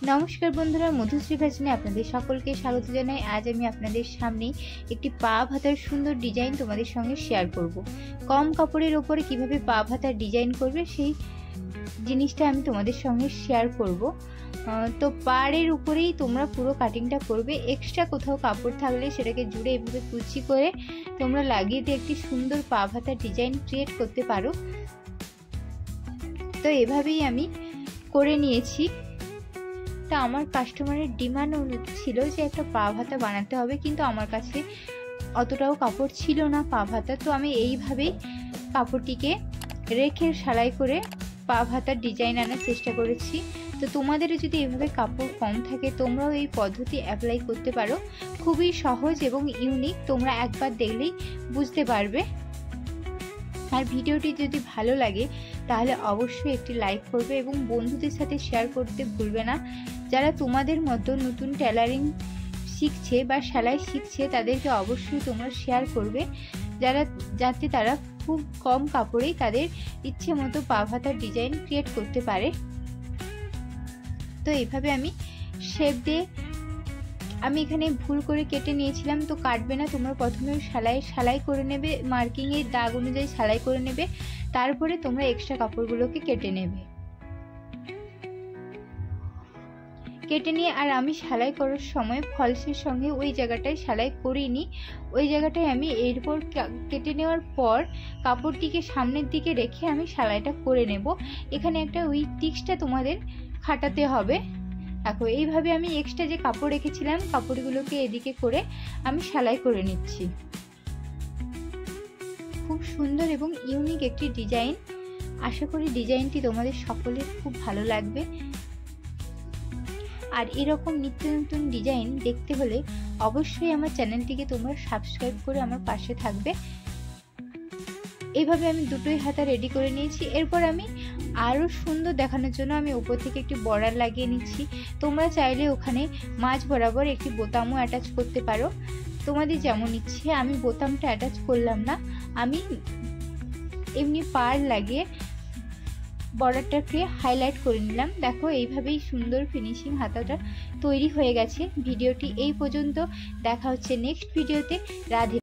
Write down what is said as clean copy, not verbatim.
নমস্কার বন্ধুরা, মধুশ্রী ফ্যাশনে আপনাদের সকলকে স্বাগত জানাই। আজ আমি আপনাদের সামনে একটি পা ভাতার সুন্দর ডিজাইন তোমাদের সঙ্গে শেয়ার করব। কম কাপড়ের ওপরে কিভাবে পা ভাতার ডিজাইন করবে সেই জিনিসটা আমি তোমাদের সঙ্গে শেয়ার করব। তো পাড়ের উপরেই তোমরা পুরো কাটিংটা করবে। এক্সট্রা কোথাও কাপড় থাকলে সেটাকে জুড়ে এভাবে কুচি করে তোমরা লাগিয়ে দিয়ে একটি সুন্দর পা ভাতার ডিজাইন ক্রিয়েট করতে পারো। তো এভাবেই আমি করে নিয়েছি। তা আমার কাস্টমারের ডিমান্ড ছিল যে একটা পা ভাতা বানাতে হবে, কিন্তু আমার কাছে অতটাও কাপড় ছিল না পা ভাতা। তো আমি এইভাবেই কাপড়টিকে রেখে সেলাই করে পা ভাতার ডিজাইন আনার চেষ্টা করেছি। তো তোমাদেরও যদি এভাবে কাপড় কম থাকে তোমরাও এই পদ্ধতি অ্যাপ্লাই করতে পারো। খুবই সহজ এবং ইউনিক, তোমরা একবার দেখলেই বুঝতে পারবে। আর ভিডিওটি যদি ভালো লাগে তাহলে অবশ্যই একটি লাইক করবে এবং বন্ধুদের সাথে শেয়ার করতে ভুলবে না। যারা তোমাদের মতো নতুন টেলারিং শিখছে বা সেলাই শিখছে তাদেরকে অবশ্যই তোমরা শেয়ার করবে, যাতে তারা খুব কম কাপড়েই তাদের ইচ্ছে মতো পা ভাতার ডিজাইন ক্রিয়েট করতে পারে। তো এইভাবে আমি শেপ দিয়ে আমি এখানে ভুল করে কেটে নিয়েছিলাম, তো কাটবে না। তোমরা প্রথমে সেলাই করে নেবে, মার্কিংয়ের দাগ অনুযায়ী সেলাই করে নেবে, তারপরে তোমরা এক্সট্রা কাপড়গুলোকে কেটে নেবে। কেটে নিয়ে আর আমি সেলাই করার সময় ফলসের সঙ্গে ওই জায়গাটায় সেলাই করিনি, ওই জায়গাটায় আমি এরপর কেটে নেওয়ার পর কাপড়টিকে সামনের দিকে রেখে আমি সেলাইটা করে নেব। এখানে একটা ওই টিক্সটা তোমাদের খাটাতে হবে। দেখো এইভাবে আমি এক্সট্রা যে কাপড় রেখেছিলাম কাপড়গুলোকে এদিকে করে আমি সেলাই করে নিচ্ছি। খুব সুন্দর এবং ইউনিক একটি ডিজাইন। আশা করি ডিজাইনটি তোমাদের সকলের খুব ভালো লাগবে। আর এরকম নিত্য নতুন ডিজাইন দেখতে হলে অবশ্যই আমার চ্যানেলটিকে তোমরা সাবস্ক্রাইব করে আমার পাশে থাকবে। এইভাবে আমি দুটোই হাতা রেডি করে নিয়েছি। এরপর আমি আরও সুন্দর দেখানোর জন্য আমি উপর থেকে একটি বর্ডার লাগিয়ে নিচ্ছি। তোমরা চাইলে ওখানে মাঝ বরাবর একটি বোতামও অ্যাটাচ করতে পারো, তোমাদের যেমন ইচ্ছে। আমি বোতামটা অ্যাটাচ করলাম না, আমি এমনি পাড় লাগিয়ে বর্ডারটাকে হাইলাইট করে নিলাম। দেখো এইভাবেই সুন্দর ফিনিশিং হাতাটা তৈরি হয়ে গেছে। ভিডিওটি এই পর্যন্ত, দেখা হচ্ছে নেক্সট ভিডিওতে। রাধে।